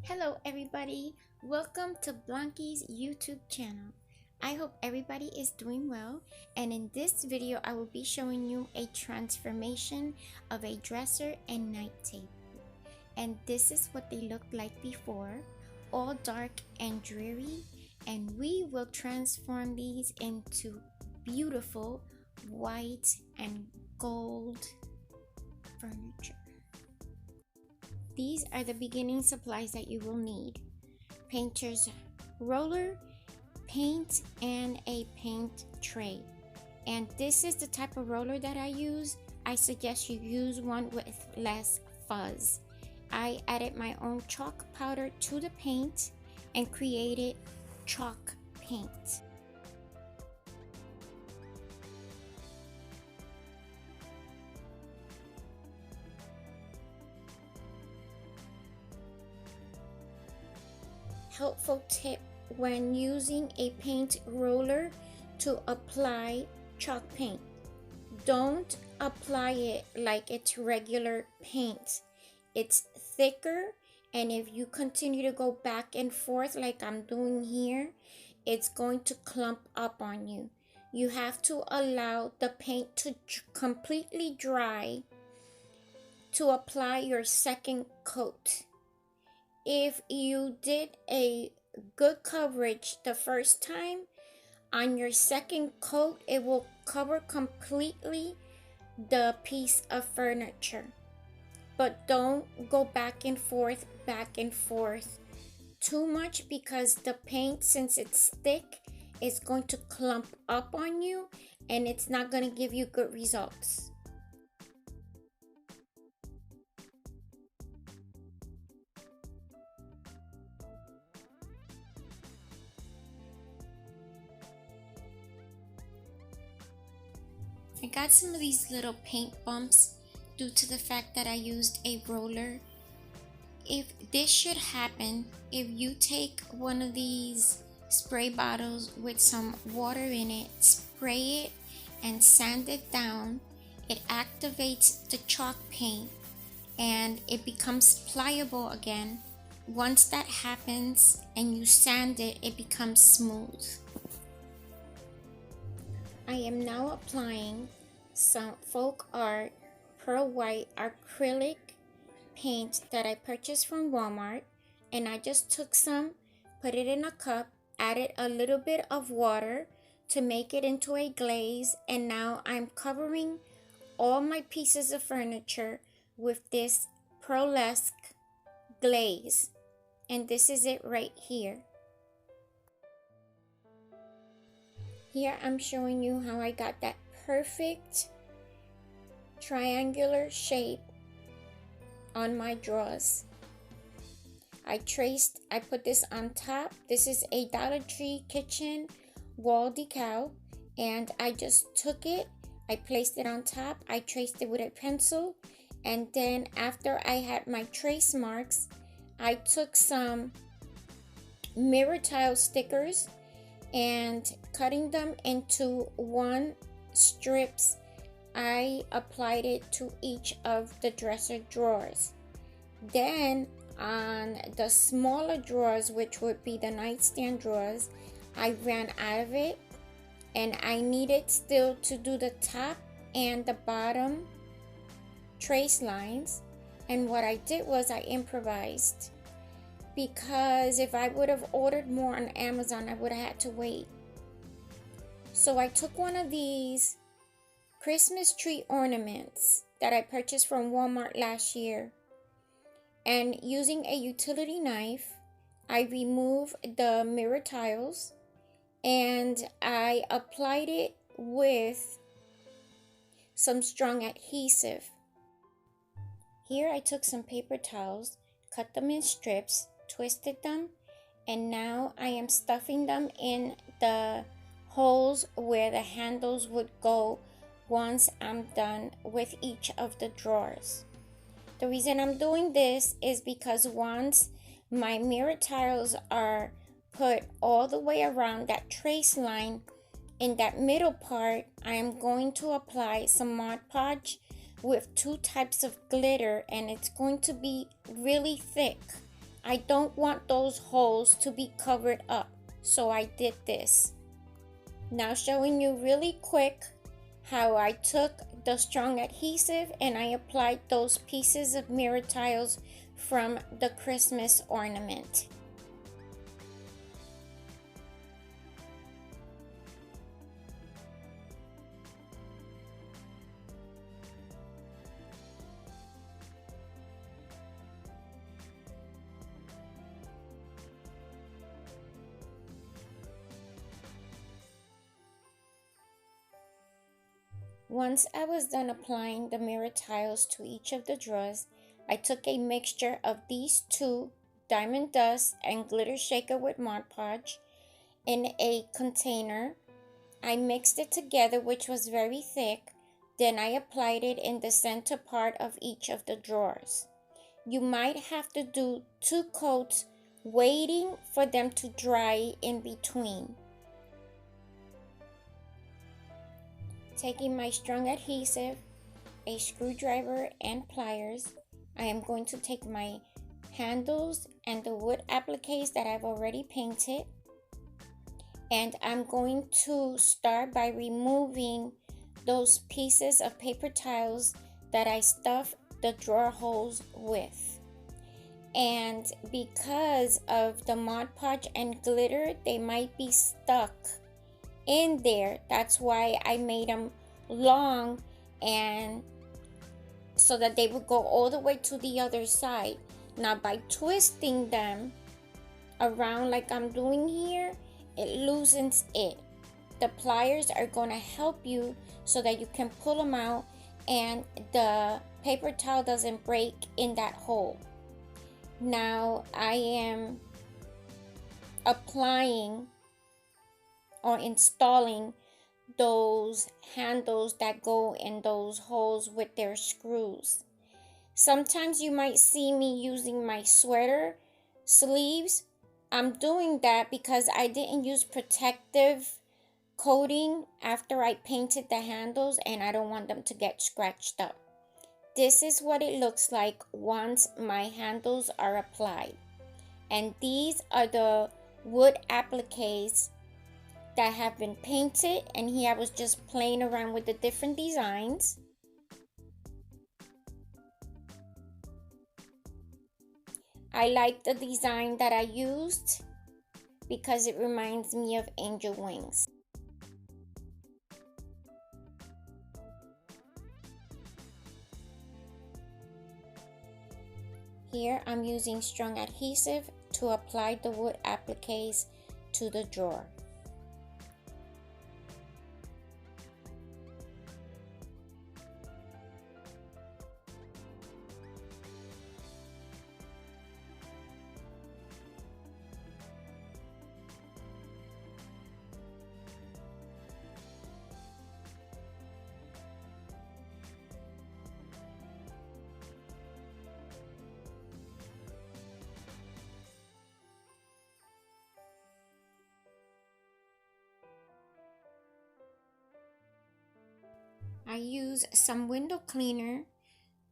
Hello everybody, welcome to Blanqui's YouTube channel. I hope everybody is doing well, and in this video I will be showing you a transformation of a dresser and night table. And this is what they looked like before, all dark and dreary, and we will transform these into beautiful white and gold furniture. These are the beginning supplies that you will need: painter's roller, paint, and a paint tray. And this is the type of roller that I use. I suggest you use one with less fuzz. I added my own chalk powder to the paint and created chalk paint. Helpful tip when using a paint roller to apply chalk paint: don't apply it like it's regular paint. It's thicker, and if you continue to go back and forth like I'm doing here, it's going to clump up on you. You have to allow the paint to completely dry to apply your second coat. If you did a good coverage the first time, on your second coat, it will cover completely the piece of furniture. But don't go back and forth too much, because the paint, since it's thick, is going to clump up on you and it's not going to give you good results. I got some of these little paint bumps due to the fact that I used a roller. If this should happen, if you take one of these spray bottles with some water in it, spray it and sand it down, it activates the chalk paint and it becomes pliable again. Once that happens and you sand it, it becomes smooth. I am now applying some folk art pearl white acrylic paint that I purchased from Walmart, and I just took some, put it in a cup, added a little bit of water to make it into a glaze, and now I'm covering all my pieces of furniture with this pearlesque glaze, and this is it right here. Here I'm showing you how I got that perfect triangular shape on my drawers. I put this on top. This is a Dollar Tree kitchen wall decal, and I just took it, I placed it on top, I traced it with a pencil, and then after I had my trace marks, I took some mirror tile stickers and cutting them into one strips, I applied it to each of the dresser drawers. Then on the smaller drawers, which would be the nightstand drawers, I ran out of it, and I needed still to do the top and the bottom trace lines. And what I did was I improvised, because if I would have ordered more on Amazon, I would have had to wait. So I took one of these Christmas tree ornaments that I purchased from Walmart last year, and using a utility knife, I removed the mirror tiles and I applied it with some strong adhesive. Here I took some paper towels, cut them in strips, twisted them, and now I am stuffing them in the holes where the handles would go once I'm done with each of the drawers. The reason I'm doing this is because once my mirror tiles are put all the way around that trace line, in that middle part, I am going to apply some Mod Podge with two types of glitter, and it's going to be really thick. I don't want those holes to be covered up, so I did this. Now showing you really quick how I took the strong adhesive and I applied those pieces of mirror tiles from the Christmas ornament. Once I was done applying the mirror tiles to each of the drawers, I took a mixture of these two, diamond dust and glitter shaker with Mod Podge, in a container. I mixed it together, which was very thick. Then I applied it in the center part of each of the drawers. You might have to do 2 coats, waiting for them to dry in between. Taking my strong adhesive, a screwdriver and pliers, I am going to take my handles and the wood appliques that I've already painted, and I'm going to start by removing those pieces of paper tiles that I stuffed the drawer holes with. And because of the Mod Podge and glitter, they might be stuck in there. That's why I made them long, and so that they would go all the way to the other side. Now by twisting them around like I'm doing here, it loosens it. The pliers are going to help you so that you can pull them out and the paper towel doesn't break in that hole. Now I am applying or installing those handles that go in those holes with their screws. Sometimes you might see me using my sweater sleeves. I'm doing that because I didn't use protective coating after I painted the handles and I don't want them to get scratched up. This is what it looks like once my handles are applied. And these are the wood appliques that have been painted, and here I was just playing around with the different designs. I like the design that I used because it reminds me of angel wings. Here I'm using strong adhesive to apply the wood appliques to the drawer. I use some window cleaner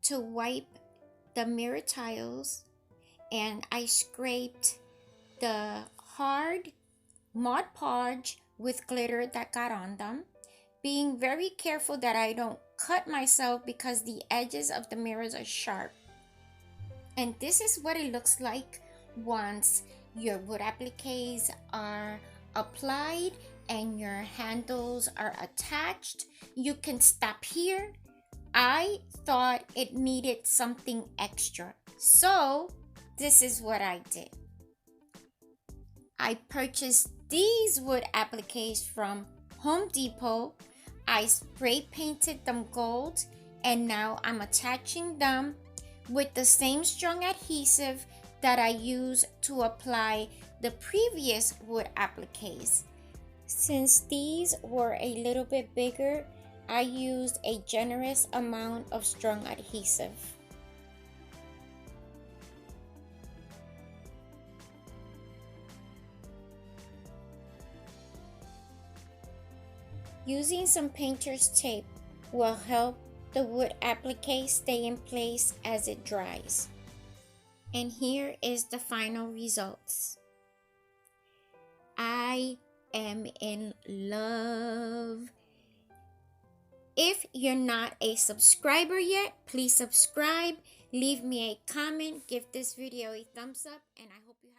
to wipe the mirror tiles, and I scraped the hard Mod Podge with glitter that got on them, being very careful that I don't cut myself because the edges of the mirrors are sharp. And this is what it looks like once your wood appliques are applied and your handles are attached. You can stop here. I thought it needed something extra, so this is what I did. I purchased these wood appliques from Home Depot. I spray painted them gold, and now I'm attaching them with the same strong adhesive that I used to apply the previous wood appliques. Since these were a little bit bigger, I used a generous amount of strong adhesive. Using some painter's tape will help the wood applique stay in place as it dries. And here is the final results. I am in love. If you're not a subscriber yet, please subscribe, leave me a comment, give this video a thumbs up, and I hope you